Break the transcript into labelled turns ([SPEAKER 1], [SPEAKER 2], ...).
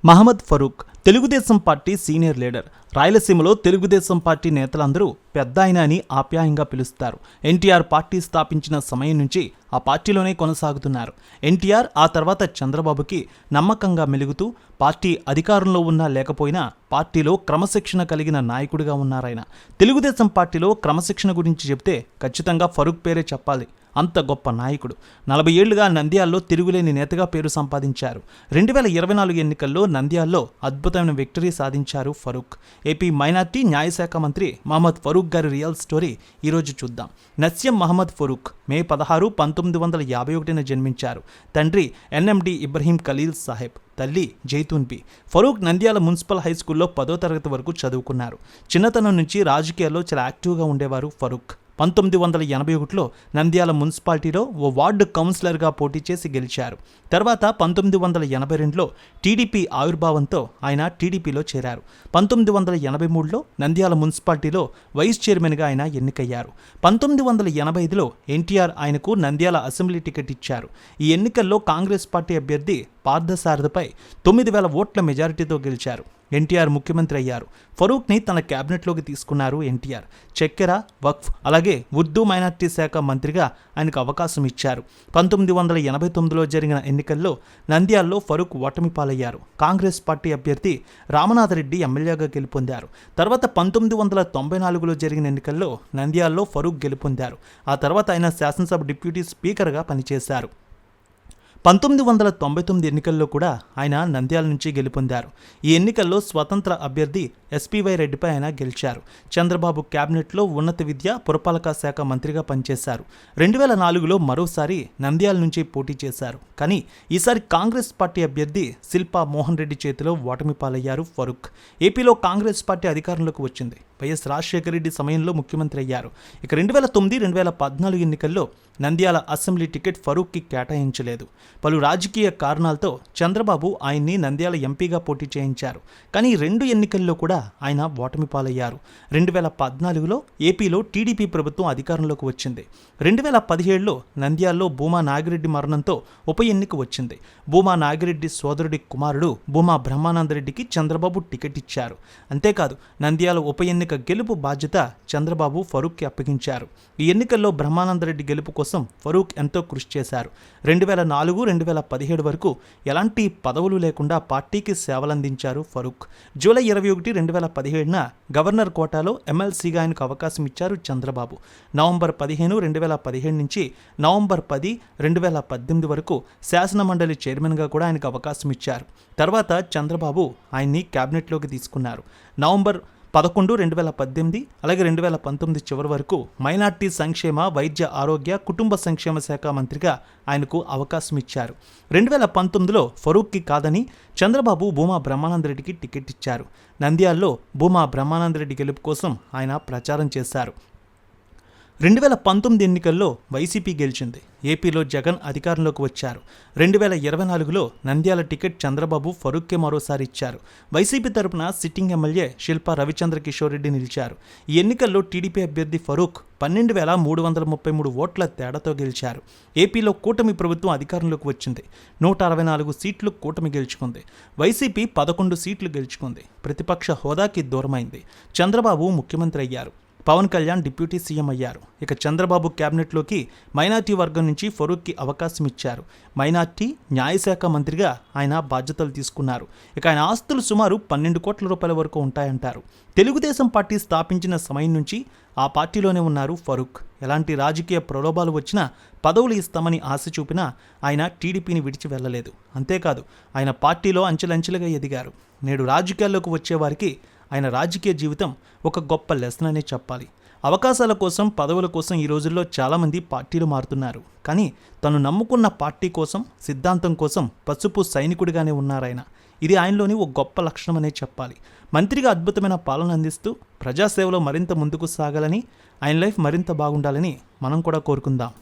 [SPEAKER 1] Mohammed Farooq Telugu Desam party senior leader. రాయలసీమలో Telugu Desam party నేతలందరూ పెద్ద ఆయన అని ఆప్యాయంగా పిలుస్తారు. ఎన్టీఆర్ పార్టీ స్థాపించిన సమయం నుంచి ఆ పార్టీలోనే కొనసాగుతున్నారు. ఎన్టీఆర్ ఆ తర్వాత చంద్రబాబుకి నమ్మకంగా మెలుగుతూ పార్టీ అధికారంలో ఉన్నా లేకపోయినా పార్టీలో క్రమశిక్షణ కలిగిన నాయకుడిగా ఉన్నారాయన. తెలుగుదేశం పార్టీలో క్రమశిక్షణ గురించి చెప్తే ఖచ్చితంగా ఫరూక్ పేరే చెప్పాలి. అంత గొప్ప నాయకుడు. 40 ఏళ్లుగా నంద్యాలలో తిరుగులేని నేతగా పేరు సంపాదించారు. 2024 ఎన్నికల్లో నంద్యాలలో అద్భుతమైన విక్టరీ సాధించారు ఫరూక్. ఏపీ మైనార్టీ న్యాయశాఖ మంత్రి మహమ్మద్ ఫరూక్ గారి రియల్ స్టోరీ ఈరోజు చూద్దాం. నస్యం మహమ్మద్ ఫరూక్ మే 16, 1951 జన్మించారు. తండ్రి ఎన్ఎండి ఇబ్రహీం ఖలీల్ సాహెబ్, తల్లి జైతూన్బీ. ఫరూక్ నంద్యాల మున్సిపల్ హైస్కూల్లో 10వ తరగతి వరకు చదువుకున్నారు. చిన్నతనం నుంచి రాజకీయాల్లో చాలా యాక్టివ్గా ఉండేవారు ఫరూక్. 1981లో నంద్యాల మున్సిపాలిటీలో ఓ వార్డు కౌన్సిలర్గా పోటీ చేసి గెలిచారు. తర్వాత 1982లో టీడీపీ ఆవిర్భావంతో ఆయన టీడీపీలో చేరారు. 1983లో నంద్యాల మున్సిపాలిటీలో వైస్ చైర్మన్గా ఆయన ఎన్నికయ్యారు. 1985లో ఎన్టీఆర్ ఆయనకు నంద్యాల అసెంబ్లీ టికెట్ ఇచ్చారు. ఈ ఎన్నికల్లో కాంగ్రెస్ పార్టీ అభ్యర్థి పార్థసారథిపై 9,000 ఓట్ల మెజారిటీతో గెలిచారు. ఎన్టీఆర్ ముఖ్యమంత్రి అయ్యారు. ఫరూక్ని తన క్యాబినెట్లోకి తీసుకున్నారు ఎన్టీఆర్. చక్కెర, వక్ఫ్ అలాగే ఉర్దూ మైనార్టీ శాఖ మంత్రిగా ఆయనకు అవకాశం ఇచ్చారు. 1989లో జరిగిన ఎన్నికల్లో నంద్యాలలో ఫరూక్ ఓటమి పాలయ్యారు. కాంగ్రెస్ పార్టీ అభ్యర్థి రామనాథరెడ్డి ఎమ్మెల్యేగా గెలుపొందారు. తర్వాత 1994లో జరిగిన ఎన్నికల్లో నంద్యాలలో ఫరూక్ గెలుపొందారు. ఆ తర్వాత ఆయన శాసనసభ డిప్యూటీ స్పీకర్గా పనిచేశారు. 1999 ఎన్నికల్లో కూడా ఆయన నంద్యాల నుంచి గెలుపొందారు. ఈ ఎన్నికల్లో స్వతంత్ర అభ్యర్థి ఎస్పీవై రెడ్డిపై ఆయన గెలిచారు. చంద్రబాబు క్యాబినెట్లో ఉన్నత విద్య, పురపాలక శాఖ మంత్రిగా పనిచేశారు. 2004లో మరోసారి నంద్యాల నుంచి పోటీ చేశారు. కానీ ఈసారి కాంగ్రెస్ పార్టీ అభ్యర్థి శిల్పా మోహన్ రెడ్డి చేతిలో ఓటమి పాలయ్యారు ఫరూక్. ఏపీలో కాంగ్రెస్ పార్టీ అధికారంలోకి వచ్చింది. వైఎస్ రాజశేఖర రెడ్డి సమయంలో ముఖ్యమంత్రి అయ్యారు. ఇక 2009, 2014 ఎన్నికల్లో నంద్యాల అసెంబ్లీ టికెట్ ఫరూక్కి కేటాయించలేదు. పలు రాజకీయ కారణాలతో చంద్రబాబు ఆయన్ని నంద్యాల ఎంపీగా పోటీ చేయించారు. కానీ 2 ఎన్నికల్లో కూడా ఆయన ఓటమి పాలయ్యారు. 2014లో ఏపీలో టీడీపీ ప్రభుత్వం అధికారంలోకి వచ్చింది. 2017లో నంద్యాలలో భూమా నాగిరెడ్డి మరణంతో ఉప ఎన్నిక వచ్చింది. భూమా నాగిరెడ్డి సోదరుడి కుమారుడు భూమా బ్రహ్మానందరెడ్డికి చంద్రబాబు టికెట్ ఇచ్చారు. అంతేకాదు నంద్యాల ఉప ఎన్నిక గెలుపు బాధ్యత చంద్రబాబు ఫరూక్కి అప్పగించారు. ఈ ఎన్నికల్లో బ్రహ్మానందరెడ్డి గెలుపు కోసం ఫరూక్ ఎంతో కృషి చేశారు. 2004, 2017 వరకు ఎలాంటి పదవులు లేకుండా పార్టీకి సేవలందించారు ఫరూక్. జూలై 21, 2017న గవర్నర్ కోటాలో ఎమ్మెల్సీగా ఆయనకు అవకాశం ఇచ్చారు చంద్రబాబు. నవంబర్ 15, 2017 నుంచి నవంబర్ 10, 2018 వరకు శాసనమండలి చైర్మన్గా కూడా ఆయనకు అవకాశం ఇచ్చారు. తర్వాత చంద్రబాబు ఆయన్ని క్యాబినెట్లోకి తీసుకున్నారు. నవంబర్ 11, 2018 అలాగే 2019 చివరి వరకు మైనార్టీ సంక్షేమ, వైద్య ఆరోగ్య, కుటుంబ సంక్షేమ శాఖ మంత్రిగా ఆయనకు అవకాశం ఇచ్చారు. 2019లో ఫరూక్కి కాదని చంద్రబాబు భూమా బ్రహ్మానందరెడ్డికి టికెట్ ఇచ్చారు. నంద్యాలలో భూమా బ్రహ్మానందరెడ్డి గెలుపు కోసం ఆయన ప్రచారం చేశారు. 2019 ఎన్నికల్లో వైసీపీ గెలిచింది. ఏపీలో జగన్ అధికారంలోకి వచ్చారు. 2024లో నంద్యాల టికెట్ చంద్రబాబు ఫరూక్కే మరోసారి ఇచ్చారు. వైసీపీ తరపున సిట్టింగ్ ఎమ్మెల్యే శిల్పా రవిచంద్ర కిషోర్ రెడ్డి నిలిచారు. ఈ ఎన్నికల్లో టీడీపీ అభ్యర్థి ఫరూక్ 12,333 ఓట్ల తేడాతో గెలిచారు. ఏపీలో కూటమి ప్రభుత్వం అధికారంలోకి వచ్చింది. 164 సీట్లు కూటమి గెలుచుకుంది. వైసీపీ 11 సీట్లు గెలుచుకుంది. ప్రతిపక్ష హోదాకి దూరమైంది. చంద్రబాబు ముఖ్యమంత్రి అయ్యారు. పవన్ కళ్యాణ్ డిప్యూటీ సీఎం అయ్యారు. ఇక చంద్రబాబు క్యాబినెట్లోకి మైనార్టీ వర్గం నుంచి ఫరూక్కి అవకాశం ఇచ్చారు. మైనార్టీ న్యాయశాఖ మంత్రిగా ఆయన బాధ్యతలు తీసుకున్నారు. ఇక ఆయన ఆస్తులు సుమారు 12 కోట్ల రూపాయల వరకు ఉంటాయంటారు. తెలుగుదేశం పార్టీ స్థాపించిన సమయం నుంచి ఆ పార్టీలోనే ఉన్నారు ఫరూక్. ఎలాంటి రాజకీయ ప్రలోభాలు వచ్చినా పదవులు ఇస్తామని ఆశ చూపినా ఆయన టీడీపీని విడిచి వెళ్ళలేదు. అంతేకాదు ఆయన పార్టీలో అంచెలంచెలుగా ఎదిగారు. నేడు రాజకీయాల్లోకి వచ్చేవారికి ఆయన రాజకీయ జీవితం ఒక గొప్ప లెసన్ అనే చెప్పాలి. అవకాశాల కోసం, పదవుల కోసం ఈ రోజుల్లో చాలామంది పార్టీలు మారుతున్నారు. కానీ తను నమ్ముకున్న పార్టీ కోసం, సిద్ధాంతం కోసం పసుపు సైనికుడిగానే ఉన్నారాయన. ఇది ఆయనలోని ఒక గొప్ప లక్షణం అనే చెప్పాలి. మంత్రిగా అద్భుతమైన పాలన అందిస్తూ ప్రజాసేవలో మరింత ముందుకు సాగాలని, ఆయన లైఫ్ మరింత బాగుండాలని మనం కూడా కోరుకుందాం.